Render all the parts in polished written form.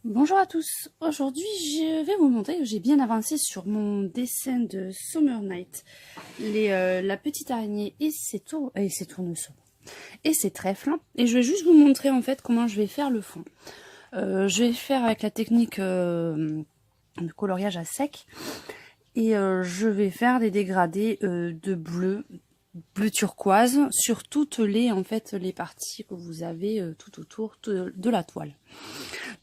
Bonjour à tous, aujourd'hui je vais vous montrer que j'ai bien avancé sur mon dessin de Summer Night, la petite araignée et ses tournesols et ses trèfles, et je vais juste vous montrer en fait comment je vais faire le fond. Je vais faire avec la technique de coloriage à sec et je vais faire des dégradés de bleu turquoise sur toutes les parties que vous avez tout autour de la toile.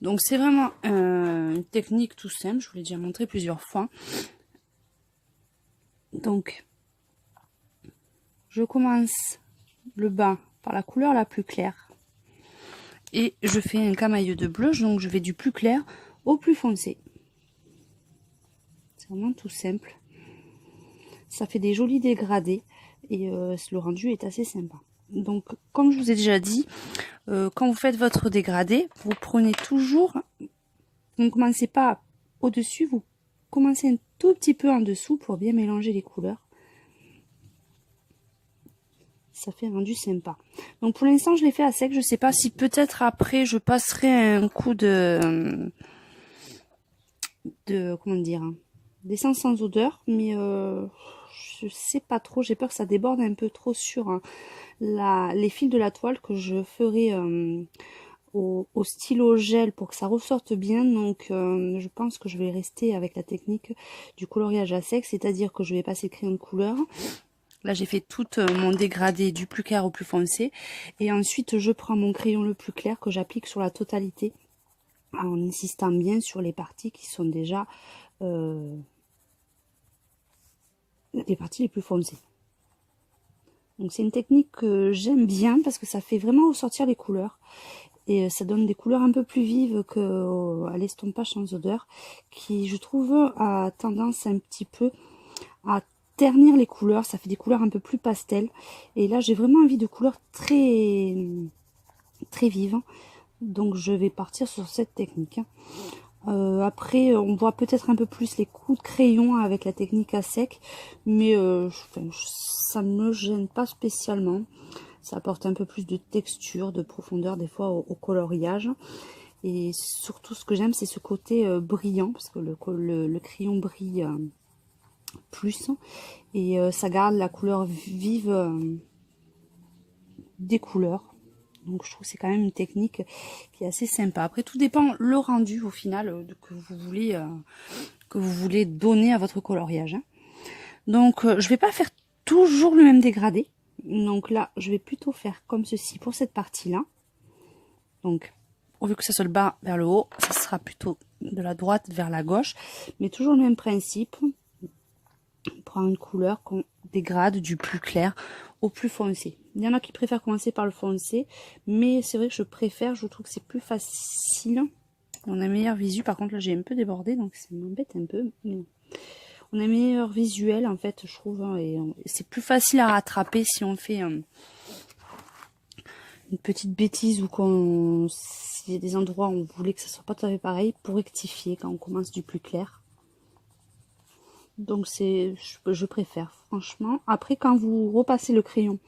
Donc c'est vraiment une technique tout simple, je vous l'ai déjà montré plusieurs fois. Donc je commence le bas par la couleur la plus claire et je fais un camailleux de bleu, donc je vais du plus clair au plus foncé. C'est vraiment tout simple. Ça fait des jolis dégradés et le rendu est assez sympa. Donc comme je vous ai déjà dit, quand vous faites votre dégradé, vous prenez toujours, vous ne commencez pas au-dessus, vous commencez un tout petit peu en dessous pour bien mélanger les couleurs. Ça fait un rendu sympa. Donc pour l'instant je l'ai fait à sec, je sais pas si peut-être après je passerai un coup de comment dire, d'essence sans odeur, mais je sais pas trop, j'ai peur que ça déborde un peu trop sur les fils de la toile, que je ferai au stylo gel pour que ça ressorte bien. Donc je pense que je vais rester avec la technique du coloriage à sec, c'est-à-dire que je vais passer le crayon de couleur. Là j'ai fait tout mon dégradé du plus clair au plus foncé, et ensuite je prends mon crayon le plus clair que j'applique sur la totalité en insistant bien sur les parties qui sont déjà les parties les plus foncées. Donc c'est une technique que j'aime bien parce que ça fait vraiment ressortir les couleurs et ça donne des couleurs un peu plus vives qu'à l'estompage sans odeur, qui je trouve a tendance un petit peu à ternir les couleurs. Ça fait des couleurs un peu plus pastel, et là j'ai vraiment envie de couleurs très vives, donc je vais partir sur cette technique. Après on voit peut-être un peu plus les coups de crayon avec la technique à sec, mais ça ne me gêne pas spécialement. Ça apporte un peu plus de texture, de profondeur des fois au coloriage. Et surtout ce que j'aime, c'est ce côté brillant, parce que le crayon brille plus, et ça garde la couleur vive des couleurs. Donc je trouve que c'est quand même une technique qui est assez sympa. Après tout dépend le rendu au final que vous voulez donner à votre coloriage. Donc je vais pas faire toujours le même dégradé. Donc là je vais plutôt faire comme ceci pour cette partie là. Donc au lieu que ça soit le bas vers le haut, ça sera plutôt de la droite vers la gauche, mais toujours le même principe. On prend une couleur qu'on dégrade du plus clair au plus foncé. Il y en a qui préfèrent commencer par le foncé, mais c'est vrai que je trouve que c'est plus facile. On a meilleur visu. Par contre là j'ai un peu débordé, donc ça m'embête un peu. On a meilleur visuel en fait, je trouve, hein, et c'est plus facile à rattraper si on fait une petite bêtise, ou s'il y a des endroits où on voulait que ça soit pas tout à fait pareil, pour rectifier quand on commence du plus clair. Donc je préfère franchement. Après quand vous repassez le crayon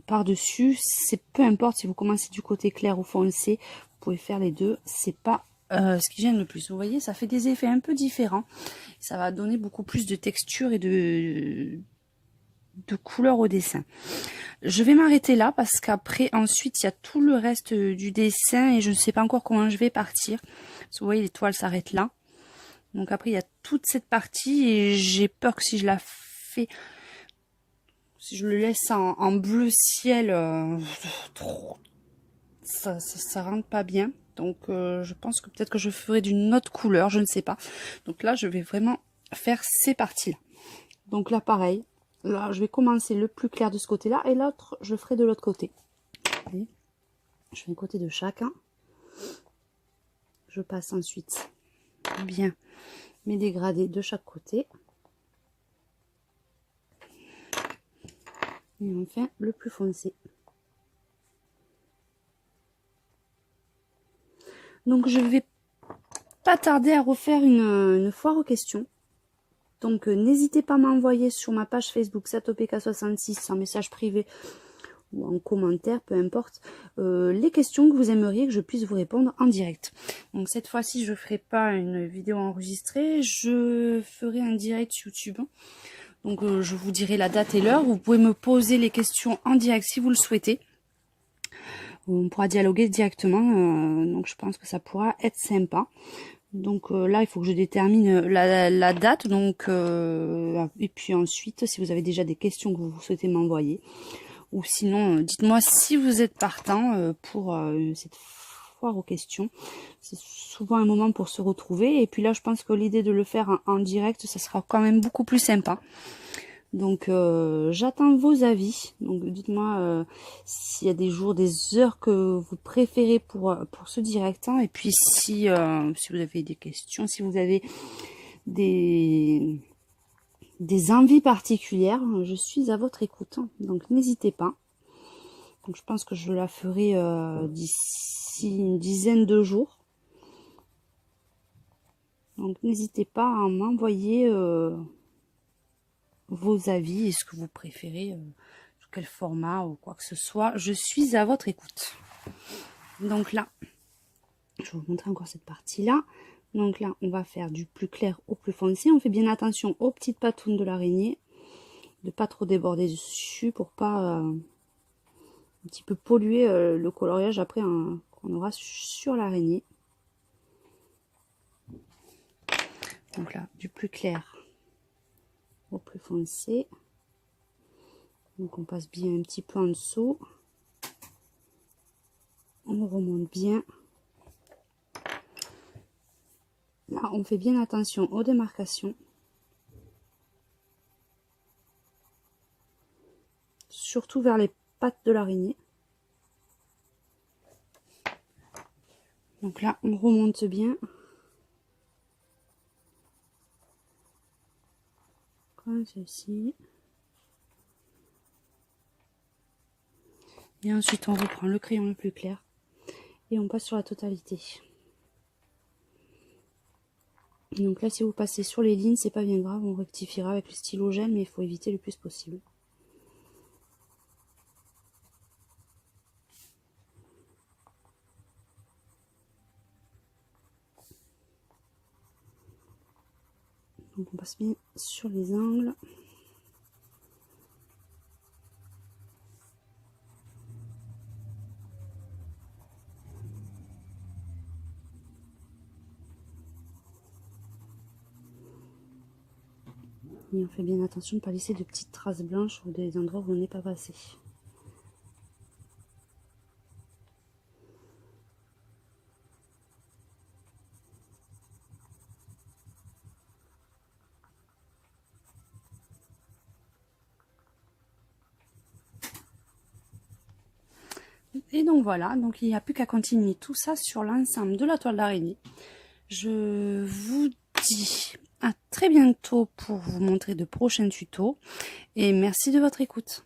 par dessus, c'est peu importe si vous commencez du côté clair ou foncé, vous pouvez faire les deux, c'est pas ce qui gêne le plus. Vous voyez, ça fait des effets un peu différents, ça va donner beaucoup plus de texture et de couleur au dessin. Je vais m'arrêter là parce qu'après ensuite il y a tout le reste du dessin et je ne sais pas encore comment je vais partir. Parce que vous voyez, les toiles s'arrêtent là. Donc après il y a toute cette partie et j'ai peur que si je la fais, si je le laisse en bleu ciel, ça rentre pas bien. Donc je pense que peut-être que je ferai d'une autre couleur, je ne sais pas. Donc là je vais vraiment faire ces parties là. Donc là pareil, là je vais commencer le plus clair de ce côté là et l'autre je ferai de l'autre côté. Voyez, je fais un côté de chacun. Je passe ensuite bien mes dégradés de chaque côté. Et enfin le plus foncé. Donc je vais pas tarder à refaire une foire aux questions. Donc n'hésitez pas à m'envoyer sur ma page Facebook SatoPK66 en message privé ou en commentaire, peu importe, les questions que vous aimeriez que je puisse vous répondre en direct. Donc cette fois-ci, je ne ferai pas une vidéo enregistrée, je ferai un direct YouTube. Donc je vous dirai la date et l'heure. Vous pouvez me poser les questions en direct si vous le souhaitez. On pourra dialoguer directement, donc je pense que ça pourra être sympa. Donc là, il faut que je détermine la date. Donc et puis ensuite, si vous avez déjà des questions que vous souhaitez m'envoyer, ou sinon, dites-moi si vous êtes partant pour cette foire aux questions. C'est souvent un moment pour se retrouver. Et puis là, je pense que l'idée de le faire en direct, ça sera quand même beaucoup plus sympa. Donc j'attends vos avis. Donc dites-moi s'il y a des jours, des heures que vous préférez pour ce direct. Hein. Et puis si vous avez des questions, si vous avez des envies particulières, je suis à votre écoute. Hein. Donc n'hésitez pas. Donc je pense que je la ferai d'ici une dizaine de jours. Donc n'hésitez pas à m'envoyer vos avis et ce que vous préférez, sous quel format ou quoi que ce soit. Je suis à votre écoute. Donc là, je vais vous montrer encore cette partie-là. Donc là, on va faire du plus clair au plus foncé. On fait bien attention aux petites patounes de l'araignée, de pas trop déborder dessus pour pas un petit peu polluer le coloriage après qu'on aura sur l'araignée. Donc là, du plus clair au plus foncé. Donc on passe bien un petit peu en dessous. On remonte bien. Là, on fait bien attention aux démarcations. Surtout vers les pattes de l'araignée. Donc là, on remonte bien. Comme ceci. Et ensuite, on reprend le crayon le plus clair. Et on passe sur la totalité. Donc là, si vous passez sur les lignes, c'est pas bien grave. On rectifiera avec le stylo gel, mais il faut éviter le plus possible. Donc on passe bien sur les angles. Et on fait bien attention de ne pas laisser de petites traces blanches ou des endroits où on n'est pas passé. Et donc voilà, donc il n'y a plus qu'à continuer tout ça sur l'ensemble de la toile d'araignée. Je vous dis à très bientôt pour vous montrer de prochains tutos et merci de votre écoute.